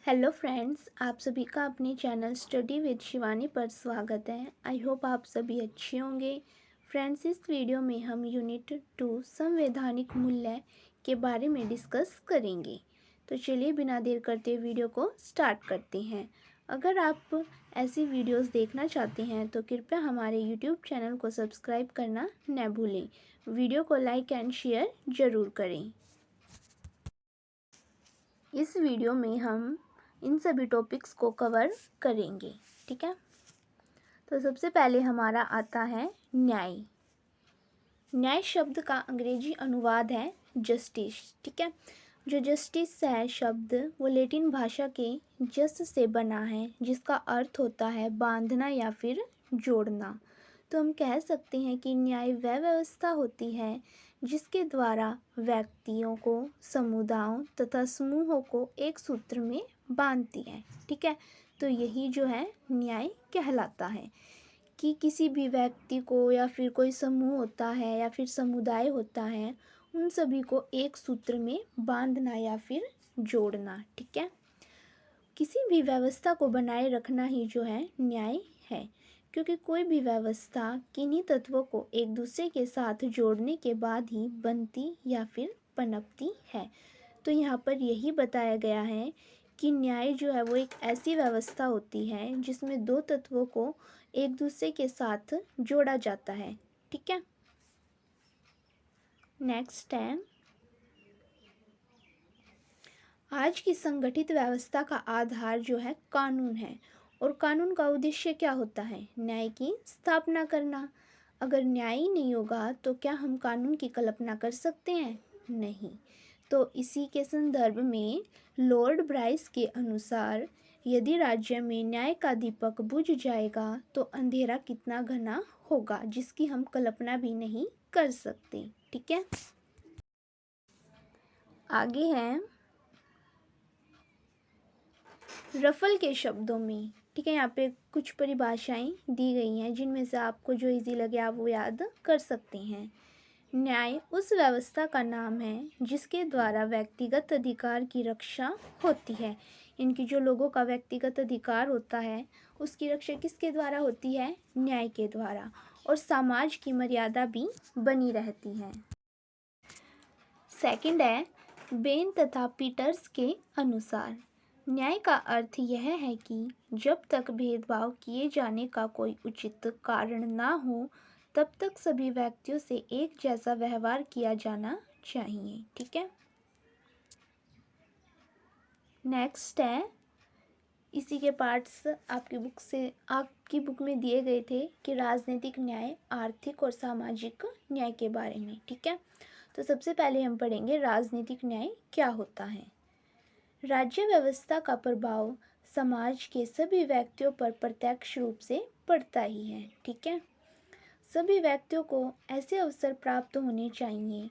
Hello friends, आप सभी का अपने चैनल स्टडी विद शिवानी पर स्वागत है। आई होप आप सभी अच्छे होंगे। फ्रेंड्स, इस वीडियो में हम यूनिट 2 संवैधानिक मूल्य के बारे में डिस्कस करेंगे। तो चलिए बिना देर करते वीडियो को स्टार्ट करते हैं। अगर आप ऐसी वीडियोस देखना चाहते हैं तो कृपया हमारे यूट्यूब चैनल को सब्सक्राइब करना न भूलें। वीडियो को लाइक एंड शेयर ज़रूर करें। इस वीडियो में हम इन सभी टॉपिक्स को कवर करेंगे। ठीक है, तो सबसे पहले हमारा आता है न्याय। न्याय शब्द का अंग्रेजी अनुवाद है जस्टिस। ठीक है, जो जस्टिस है शब्द वो लैटिन भाषा के जस्ट से बना है, जिसका अर्थ होता है बांधना या फिर जोड़ना। तो हम कह सकते हैं कि न्याय वह व्यवस्था होती है जिसके द्वारा व्यक्तियों को, समुदायों तथा समूहों को एक सूत्र में बांधती है। ठीक है, तो यही जो है न्याय कहलाता है कि किसी भी व्यक्ति को या फिर कोई समूह होता है या फिर समुदाय होता है, उन सभी को एक सूत्र में बांधना या फिर जोड़ना। ठीक है, किसी भी व्यवस्था को बनाए रखना ही जो है न्याय है, क्योंकि कोई भी व्यवस्था किन्हीं तत्वों को एक दूसरे के साथ जोड़ने के बाद ही बनती या फिर पनपती है। तो यहाँ पर यही बताया गया है कि न्याय जो है वो एक ऐसी व्यवस्था होती है जिसमें दो तत्वों को एक दूसरे के साथ जोड़ा जाता है। ठीक है, नेक्स्ट है, आज की संगठित व्यवस्था का आधार जो है कानून है, और कानून का उद्देश्य क्या होता है? न्याय की स्थापना करना। अगर न्याय ही नहीं होगा तो क्या हम कानून की कल्पना कर सकते हैं? नहीं। तो इसी के संदर्भ में लॉर्ड ब्राइस के अनुसार यदि राज्य में न्याय का दीपक बुझ जाएगा तो अंधेरा कितना घना होगा, जिसकी हम कल्पना भी नहीं कर सकते। ठीक है, आगे है रफल के शब्दों में। ठीक है, यहाँ पे कुछ परिभाषाएं दी गई हैं जिनमें से आपको जो इजी लगे आप वो याद कर सकते हैं। न्याय उस व्यवस्था का नाम है जिसके द्वारा व्यक्तिगत अधिकार की रक्षा होती है। इनकी जो लोगों का व्यक्तिगत अधिकार होता है उसकी रक्षा किसके द्वारा होती है? न्याय के द्वारा, और समाज की मर्यादा भी बनी रहती है। सेकंड है बेन तथा पीटर्स के अनुसार न्याय का अर्थ यह है कि जब तक भेदभाव किए जाने का कोई उचित कारण ना हो तब तक सभी व्यक्तियों से एक जैसा व्यवहार किया जाना चाहिए। ठीक है, नेक्स्ट है, इसी के पार्ट्स आपकी बुक में दिए गए थे कि राजनीतिक न्याय, आर्थिक और सामाजिक न्याय के बारे में। ठीक है, तो सबसे पहले हम पढ़ेंगे राजनीतिक न्याय क्या होता है। राज्य व्यवस्था का प्रभाव समाज के सभी व्यक्तियों पर प्रत्यक्ष रूप से पड़ता ही है। ठीक है, सभी व्यक्तियों को ऐसे अवसर प्राप्त होने चाहिए।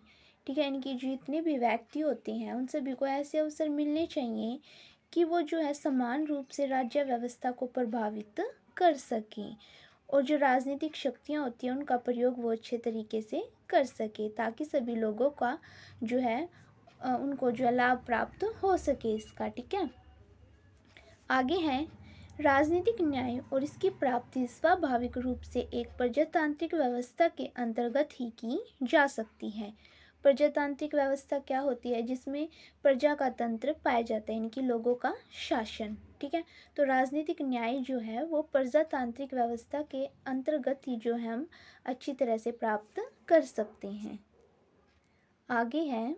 ठीक है, इनकी जितने भी व्यक्ति होते हैं उन सभी को ऐसे अवसर मिलने चाहिए कि वो जो है समान रूप से राज्य व्यवस्था को प्रभावित कर सकें, और जो राजनीतिक शक्तियाँ होती हैं उनका प्रयोग वो अच्छे तरीके से कर सके, ताकि सभी लोगों का जो है उनको जो है लाभ प्राप्त हो सके इसका। ठीक है, आगे है राजनीतिक न्याय और इसकी प्राप्ति स्वाभाविक रूप से एक प्रजातांत्रिक व्यवस्था के अंतर्गत ही की जा सकती है। प्रजातांत्रिक व्यवस्था क्या होती है? जिसमें प्रजा का तंत्र पाया जाता है, इनकी लोगों का शासन। ठीक है, तो राजनीतिक न्याय जो है वो प्रजातांत्रिक व्यवस्था के अंतर्गत ही जो है हम अच्छी तरह से प्राप्त कर सकते हैं। आगे है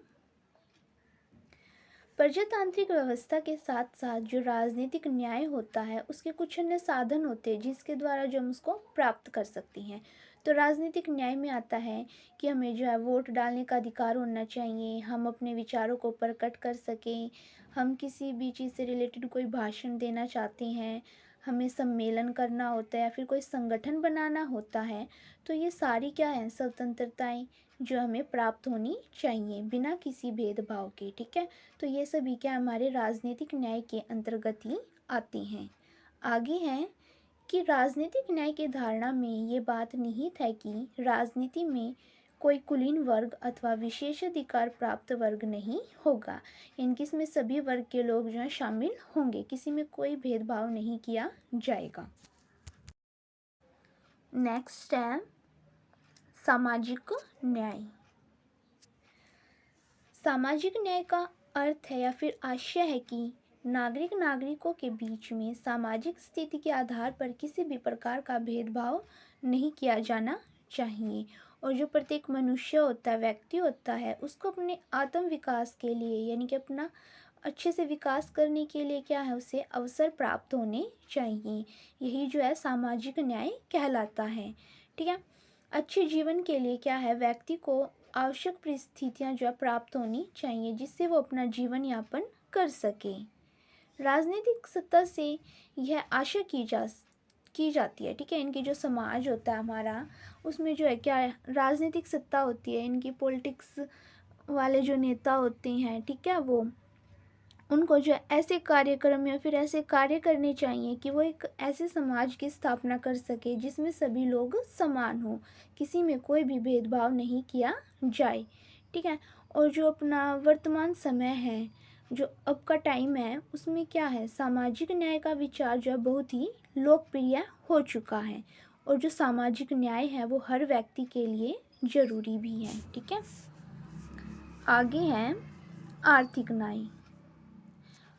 प्रजातांत्रिक व्यवस्था के साथ साथ जो राजनीतिक न्याय होता है उसके कुछ अन्य साधन होते हैं जिसके द्वारा जो हम उसको प्राप्त कर सकते हैं। तो राजनीतिक न्याय में आता है कि हमें जो है वोट डालने का अधिकार होना चाहिए, हम अपने विचारों को प्रकट कर सकें, हम किसी भी चीज़ से रिलेटेड कोई भाषण देना चाहते हैं, हमें सम्मेलन करना होता है या फिर कोई संगठन बनाना होता है, तो ये सारी क्या है स्वतंत्रताएं जो हमें प्राप्त होनी चाहिए बिना किसी भेदभाव के। ठीक है, तो ये सभी क्या हमारे राजनीतिक न्याय के अंतर्गत ही आती हैं। आगे है कि राजनीतिक न्याय की धारणा में ये बात निहित है कि राजनीति में कोई कुलीन वर्ग अथवा विशेषाधिकार प्राप्त वर्ग नहीं होगा। इनकी इसमें सभी वर्ग के लोग जो हैं शामिल होंगे, किसी में कोई भेदभाव नहीं किया जाएगा। नेक्स्ट है सामाजिक न्याय। सामाजिक न्याय का अर्थ है या फिर आशय है कि नागरिकों के बीच में सामाजिक स्थिति के आधार पर किसी भी प्रकार का भेदभाव नहीं किया जाना चाहिए, और जो प्रत्येक मनुष्य होता है, व्यक्ति होता है, उसको अपने आत्म विकास के लिए यानी कि अपना अच्छे से विकास करने के लिए क्या है, उसे अवसर प्राप्त होने चाहिए। यही जो है सामाजिक न्याय कहलाता है। ठीक है, अच्छे जीवन के लिए क्या है, व्यक्ति को आवश्यक परिस्थितियां जो है प्राप्त होनी चाहिए, जिससे वो अपना जीवन यापन कर सके। राजनीतिक सत्ता से यह आशा की जाती है। ठीक है, इनकी जो समाज होता है हमारा, उसमें जो है क्या है, राजनीतिक सत्ता होती है, इनकी पॉलिटिक्स वाले जो नेता होते हैं, ठीक है, वो उनको जो है ऐसे कार्यक्रम या फिर ऐसे कार्य करने चाहिए कि वो एक ऐसे समाज की स्थापना कर सके जिसमें सभी लोग समान हो, किसी में कोई भी भेदभाव नहीं किया जाए। ठीक है, और जो अपना वर्तमान समय है, जो अब का टाइम है, उसमें क्या है, सामाजिक न्याय का विचार जो है बहुत ही लोकप्रिय हो चुका है, और जो सामाजिक न्याय है वो हर व्यक्ति के लिए जरूरी भी है। ठीक है, आगे है आर्थिक न्याय।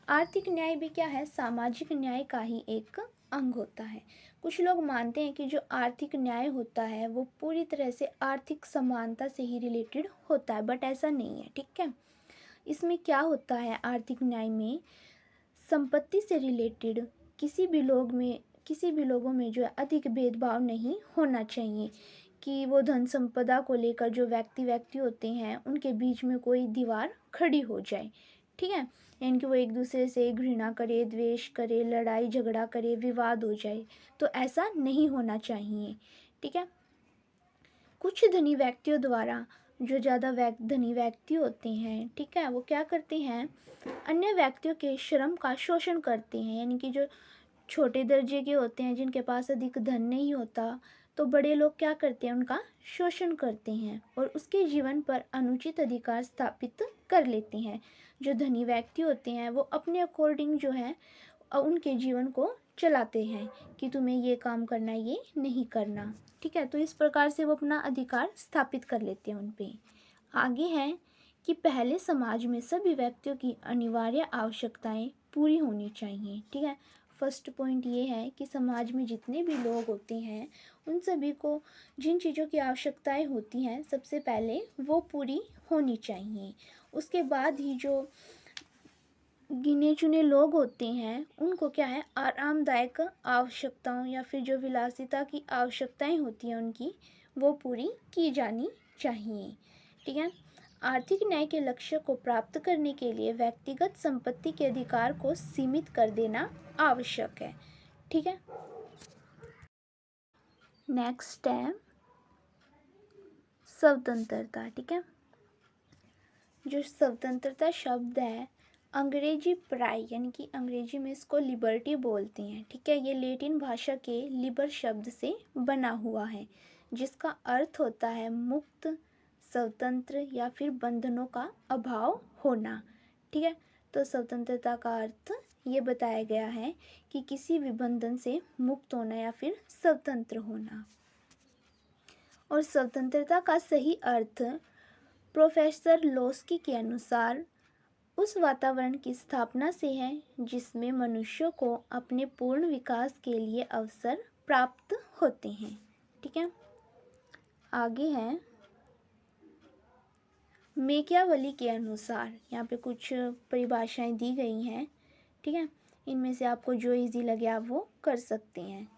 आर्थिक न्याय भी क्या है, सामाजिक न्याय का ही एक अंग होता है। कुछ लोग मानते हैं कि जो आर्थिक न्याय होता है वो पूरी तरह से आर्थिक समानता से ही रिलेटेड होता है, बट ऐसा नहीं है। ठीक है, इसमें क्या होता है, आर्थिक न्याय में संपत्ति से रिलेटेड किसी भी लोगों में जो है अधिक भेदभाव नहीं होना चाहिए, कि वो धन संपदा को लेकर जो व्यक्ति होते हैं उनके बीच में कोई दीवार खड़ी हो जाए। ठीक है, यानी कि वो एक दूसरे से घृणा करे, द्वेष करे, लड़ाई झगड़ा करे, विवाद हो जाए, तो ऐसा नहीं होना चाहिए। ठीक है, कुछ धनी व्यक्तियों द्वारा, जो ज़्यादा धनी व्यक्ति होते हैं, ठीक है, वो क्या करते हैं, अन्य व्यक्तियों के श्रम का शोषण करते हैं। यानी कि जो छोटे दर्जे के होते हैं, जिनके पास अधिक धन नहीं होता, तो बड़े लोग क्या करते हैं, उनका शोषण करते हैं और उसके जीवन पर अनुचित अधिकार स्थापित कर लेते हैं। जो धनी व्यक्ति होते हैं वो अपने अकॉर्डिंग जो है उनके जीवन को चलाते हैं कि तुम्हें ये काम करना, ये नहीं करना। ठीक है, तो इस प्रकार से वो अपना अधिकार स्थापित कर लेते हैं उन पे। आगे है कि पहले समाज में सभी व्यक्तियों की अनिवार्य आवश्यकताएं पूरी होनी चाहिए। ठीक है, फर्स्ट पॉइंट ये है कि समाज में जितने भी लोग होते हैं उन सभी को जिन चीज़ों की आवश्यकताएं होती हैं सबसे पहले वो पूरी होनी चाहिए। उसके बाद ही जो गिने चुने लोग होते हैं उनको क्या है, आरामदायक आवश्यकताओं या फिर जो विलासिता की आवश्यकताएं होती हैं उनकी, वो पूरी की जानी चाहिए। ठीक है, आर्थिक न्याय के लक्ष्य को प्राप्त करने के लिए व्यक्तिगत संपत्ति के अधिकार को सीमित कर देना आवश्यक है। ठीक है, नेक्स्ट है स्वतंत्रता। ठीक है, जो स्वतंत्रता शब्द है अंग्रेजी प्राय यानी कि अंग्रेजी में इसको लिबर्टी बोलते हैं। ठीक है, ये लैटिन भाषा के लिबर शब्द से बना हुआ है, जिसका अर्थ होता है मुक्त, स्वतंत्र या फिर बंधनों का अभाव होना। ठीक है, तो स्वतंत्रता का अर्थ ये बताया गया है कि किसी भी बंधन से मुक्त होना या फिर स्वतंत्र होना। और स्वतंत्रता का सही अर्थ प्रोफेसर लोस्की के अनुसार उस वातावरण की स्थापना से है जिसमें मनुष्यों को अपने पूर्ण विकास के लिए अवसर प्राप्त होते हैं। ठीक है, आगे है मैकियावेली के अनुसार, यहाँ पे कुछ परिभाषाएं दी गई हैं। ठीक है, इनमें से आपको जो इजी लगे आप वो कर सकते हैं।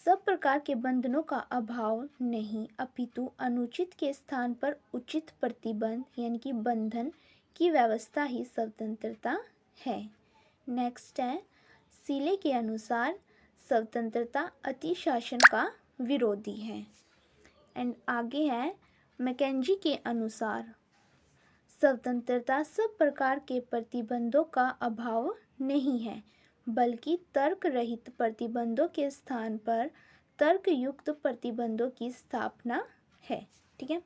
सब प्रकार के बंधनों का अभाव नहीं, अपितु अनुचित के स्थान पर उचित प्रतिबंध यानी कि बंधन की व्यवस्था ही स्वतंत्रता है। नेक्स्ट है सीले के अनुसार स्वतंत्रता अतिशासन का विरोधी है। एंड आगे है मैकेंजी के अनुसार स्वतंत्रता सब प्रकार के प्रतिबंधों का अभाव नहीं है, बल्कि तर्क रहित प्रतिबंधों के स्थान पर तर्क युक्त प्रतिबंधों की स्थापना है। ठीक है,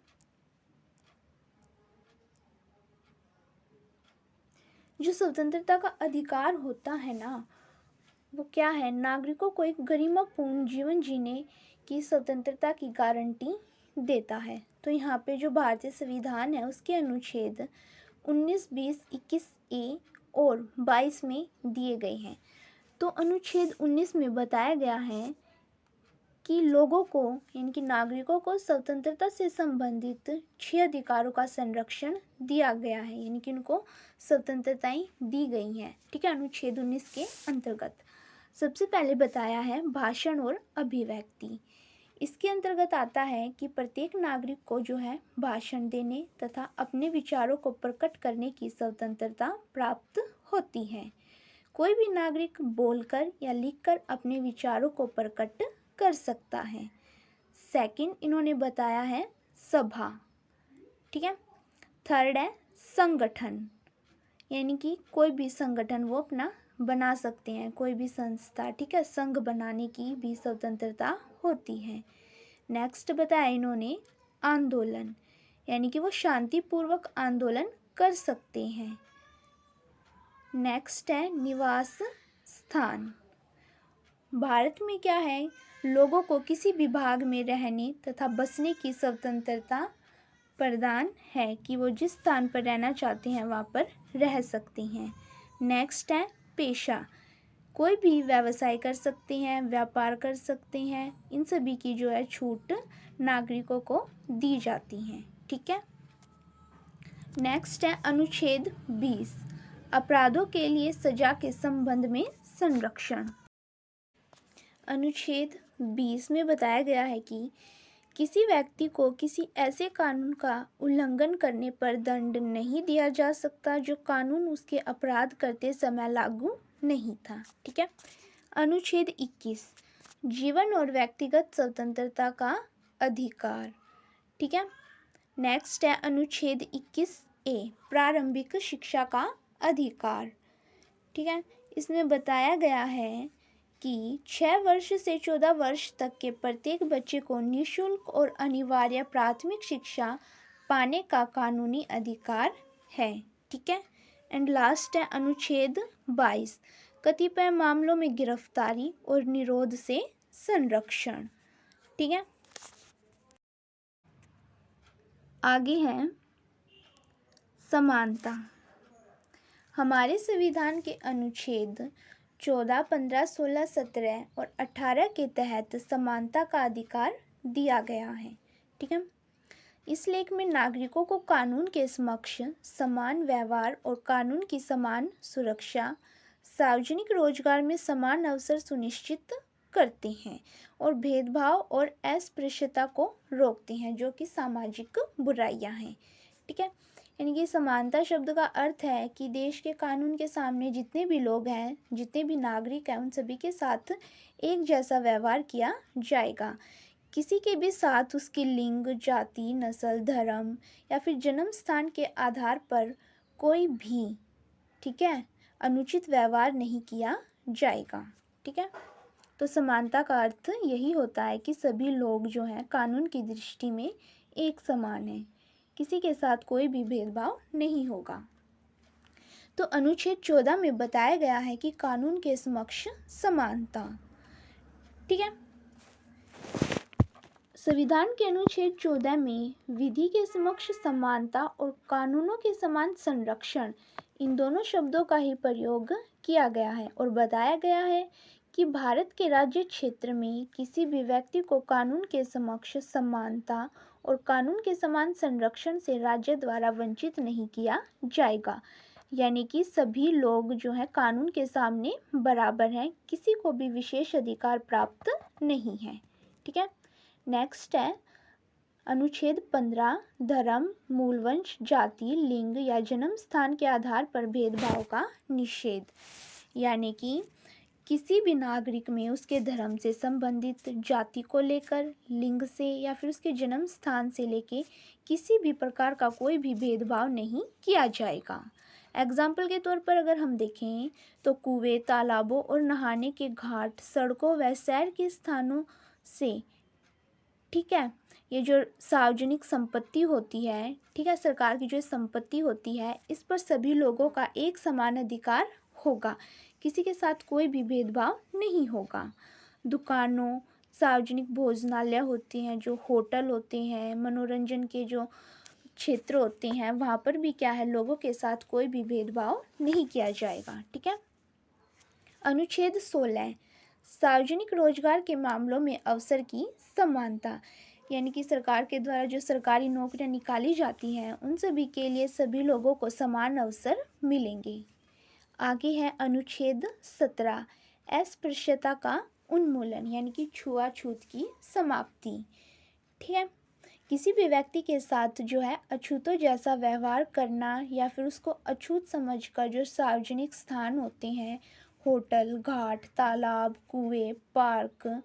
जो स्वतंत्रता का अधिकार होता है ना, वो क्या है, नागरिकों को एक गरिमापूर्ण जीवन जीने की स्वतंत्रता की गारंटी देता है। तो यहाँ पे जो भारतीय संविधान है उसके अनुच्छेद 19, 20, 21 ए और 22 में दिए गए हैं। तो अनुच्छेद 19 में बताया गया है कि लोगों को यानी कि नागरिकों को स्वतंत्रता से संबंधित 6 अधिकारों का संरक्षण दिया गया है, यानी कि उनको स्वतंत्रताएं दी गई हैं। ठीक है, अनुच्छेद 19 के अंतर्गत सबसे पहले बताया है भाषण और अभिव्यक्ति। इसके अंतर्गत आता है कि प्रत्येक नागरिक को जो है भाषण देने तथा अपने विचारों को प्रकट करने की स्वतंत्रता प्राप्त होती है। कोई भी नागरिक बोलकर या लिखकर अपने विचारों को प्रकट कर सकता है। सेकंड इन्होंने बताया है सभा। ठीक है, थर्ड है संगठन, यानी कि कोई भी संगठन वो अपना बना सकते हैं, कोई भी संस्था। ठीक है, संघ बनाने की भी स्वतंत्रता होती है। नेक्स्ट बताया इन्होंने आंदोलन, यानी कि वो शांतिपूर्वक आंदोलन कर सकते हैं। नेक्स्ट है निवास स्थान। भारत में क्या है, लोगों को किसी भी भाग में रहने तथा बसने की स्वतंत्रता प्रदान है कि वो जिस स्थान पर रहना चाहते हैं वहाँ पर रह सकते हैं। नेक्स्ट है पेशा, कोई भी व्यवसाय कर सकते हैं, व्यापार कर सकते हैं, इन सभी की जो है छूट नागरिकों को दी जाती हैं। ठीक है, नेक्स्ट है अनुच्छेद 20, अपराधों के लिए सजा के संबंध में संरक्षण। अनुच्छेद 20 में बताया गया है कि किसी व्यक्ति को किसी ऐसे कानून का उल्लंघन करने पर दंड नहीं दिया जा सकता जो कानून उसके अपराध करते समय लागू नहीं था। ठीक है, अनुच्छेद 21, जीवन और व्यक्तिगत स्वतंत्रता का अधिकार। ठीक है, नेक्स्ट है अनुच्छेद 21 ए, प्रारंभिक शिक्षा का अधिकार। ठीक है, इसमें बताया गया है कि 6 वर्ष से 14 वर्ष तक के प्रत्येक बच्चे को निःशुल्क और अनिवार्य प्राथमिक शिक्षा पाने का कानूनी अधिकार है। ठीक है, एंड लास्ट है अनुच्छेद 22, कतिपय मामलों में गिरफ्तारी और निरोध से संरक्षण। ठीक है, आगे है समानता। हमारे संविधान के अनुच्छेद 14, 15, 16, 17 और 18 के तहत समानता का अधिकार दिया गया है। ठीक है, इस लेख में नागरिकों को कानून के समक्ष समान व्यवहार और कानून की समान सुरक्षा, सार्वजनिक रोजगार में समान अवसर सुनिश्चित करते हैं और भेदभाव और अस्पृश्यता को रोकते हैं, जो कि सामाजिक बुराइयां हैं। ठीक है, यानी कि समानता शब्द का अर्थ है कि देश के कानून के सामने जितने भी लोग हैं, जितने भी नागरिक हैं, उन सभी के साथ एक जैसा व्यवहार किया जाएगा। किसी के भी साथ उसकी लिंग, जाति, नस्ल, धर्म या फिर जन्म स्थान के आधार पर कोई भी, ठीक है, अनुचित व्यवहार नहीं किया जाएगा। ठीक है, तो समानता का अर्थ यही होता है कि सभी लोग जो हैं कानून की दृष्टि में एक समान हैं, किसी के साथ कोई भी भेदभाव नहीं होगा। तो अनुच्छेद 14 में बताया गया है कि कानून के समक्ष समानता। ठीक है, संविधान के अनुच्छेद 14 में विधि के समक्ष समानता और कानूनों के समान संरक्षण, इन दोनों शब्दों का ही प्रयोग किया गया है और बताया गया है कि भारत के राज्य क्षेत्र में किसी भी व्यक्ति को कानून के समक्ष समानता और कानून के समान संरक्षण से राज्य द्वारा वंचित नहीं किया जाएगा, यानी कि सभी लोग जो है कानून के सामने बराबर हैं, किसी को भी विशेष अधिकार प्राप्त नहीं है। ठीक है, नेक्स्ट है अनुच्छेद 15, धर्म, मूलवंश, जाति, लिंग या जन्म स्थान के आधार पर भेदभाव का निषेध, यानी कि किसी भी नागरिक में उसके धर्म से संबंधित, जाति को लेकर, लिंग से या फिर उसके जन्म स्थान से लेके किसी भी प्रकार का कोई भी भेदभाव नहीं किया जाएगा। एग्जाम्पल के तौर पर अगर हम देखें तो कुएं, तालाबों और नहाने के घाट, सड़कों व सैर के स्थानों से, ठीक है, ये जो सार्वजनिक संपत्ति होती है, ठीक है, सरकार की जो संपत्ति होती है, इस पर सभी लोगों का एक समान अधिकार होगा, किसी के साथ कोई भी भेदभाव नहीं होगा। दुकानों, सार्वजनिक भोजनालय होते हैं, जो होटल होते हैं, मनोरंजन के जो क्षेत्र होते हैं, वहाँ पर भी क्या है, लोगों के साथ कोई भी भेदभाव नहीं किया जाएगा। ठीक है। अनुच्छेद 16, सार्वजनिक रोजगार के मामलों में अवसर की समानता, यानी कि सरकार के द्वारा जो सरकारी नौकरियां निकाली जाती हैं, उन सभी के लिए सभी लोगों को समान अवसर मिलेंगे। आगे है अनुच्छेद 17, अस्पृश्यता का उन्मूलन, यानी कि छुआछूत की समाप्ति। ठीक है। किसी भी व्यक्ति के साथ जो है अछूतों जैसा व्यवहार करना या फिर उसको अछूत समझकर जो सार्वजनिक स्थान होते हैं, होटल, घाट, तालाब, कुएं, पार्क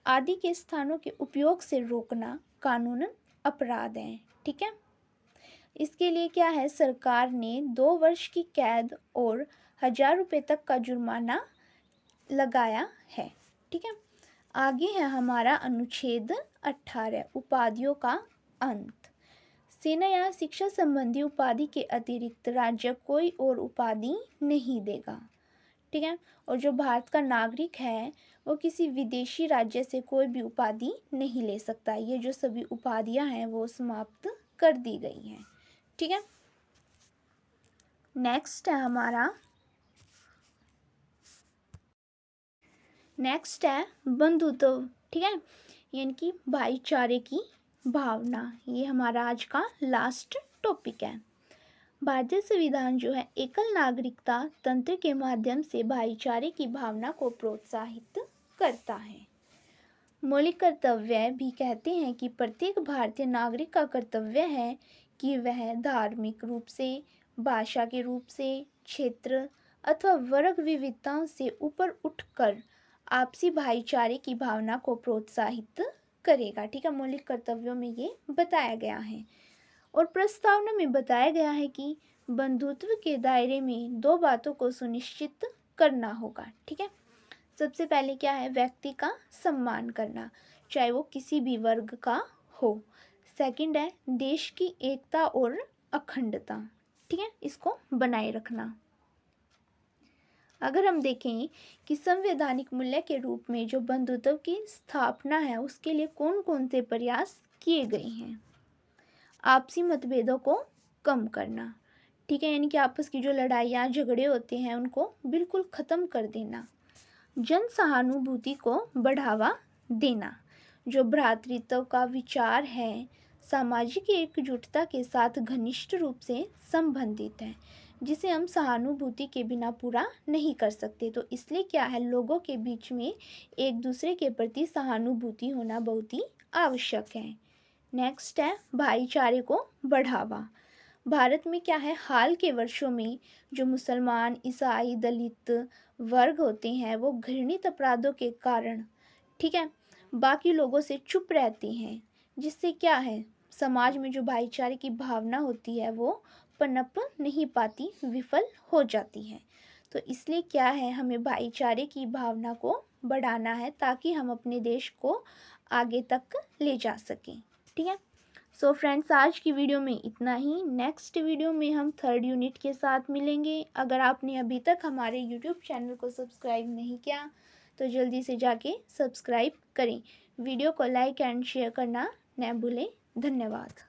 आदि के स्थानों के उपयोग से रोकना कानूनन अपराध है। ठीक है। इसके लिए क्या है, सरकार ने 2 वर्ष की कैद और 1000 रुपये तक का जुर्माना लगाया है। ठीक है। आगे है हमारा अनुच्छेद 18, उपाधियों का अंत। सेना या शिक्षा संबंधी उपाधि के अतिरिक्त राज्य कोई और उपाधि नहीं देगा। ठीक है। और जो भारत का नागरिक है वो किसी विदेशी राज्य से कोई भी उपाधि नहीं ले सकता। ये जो सभी उपाधियां हैं वो समाप्त कर दी गई हैं। ठीक है। नेक्स्ट है बंधुत्व। ठीक है, यानी कि भाईचारे की भावना। ये हमारा आज का लास्ट टॉपिक है। भारतीय संविधान जो है एकल नागरिकता तंत्र के माध्यम से भाईचारे की भावना को प्रोत्साहित करता है। मौलिक कर्तव्य भी कहते हैं कि प्रत्येक भारतीय नागरिक का कर्तव्य है कि वह धार्मिक रूप से, भाषा के रूप से, क्षेत्र अथवा वर्ग विविधताओं से ऊपर उठकर आपसी भाईचारे की भावना को प्रोत्साहित करेगा। ठीक है, मौलिक कर्तव्यों में ये बताया गया है। और प्रस्तावना में बताया गया है कि बंधुत्व के दायरे में 2 बातों को सुनिश्चित करना होगा। ठीक है। सबसे पहले क्या है, व्यक्ति का सम्मान करना, चाहे वो किसी भी वर्ग का हो। सेकंड है देश की एकता और अखंडता। ठीक है, इसको बनाए रखना। अगर हम देखें कि संवैधानिक मूल्य के रूप में जो बंधुत्व की स्थापना है, उसके लिए कौन कौन से प्रयास किए गए हैं। आपसी मतभेदों को कम करना। ठीक है, यानी कि आपस की जो लड़ाइयाँ झगड़े होते हैं उनको बिल्कुल ख़त्म कर देना। जन सहानुभूति को बढ़ावा देना। जो भ्रातृत्व का विचार है सामाजिक एकजुटता के साथ घनिष्ठ रूप से संबंधित है, जिसे हम सहानुभूति के बिना पूरा नहीं कर सकते। तो इसलिए क्या है, लोगों के बीच में एक दूसरे के प्रति सहानुभूति होना बहुत ही आवश्यक है। नेक्स्ट है भाईचारे को बढ़ावा। भारत में क्या है, हाल के वर्षों में जो मुसलमान, ईसाई, दलित वर्ग होते हैं वो घृणित अपराधों के कारण, ठीक है, बाकी लोगों से चुप रहते हैं, जिससे क्या है, समाज में जो भाईचारे की भावना होती है वो पनप नहीं पाती, विफल हो जाती है। तो इसलिए क्या है, हमें भाईचारे की भावना को बढ़ाना है ताकि हम अपने देश को आगे तक ले जा सकें। ठीक है। सो फ्रेंड्स, आज की वीडियो में इतना ही। नेक्स्ट वीडियो में हम 3rd यूनिट के साथ मिलेंगे। अगर आपने अभी तक हमारे यूट्यूब चैनल को सब्सक्राइब नहीं किया तो जल्दी से जाके सब्सक्राइब करें। वीडियो को लाइक एंड शेयर करना न भूलें। धन्यवाद।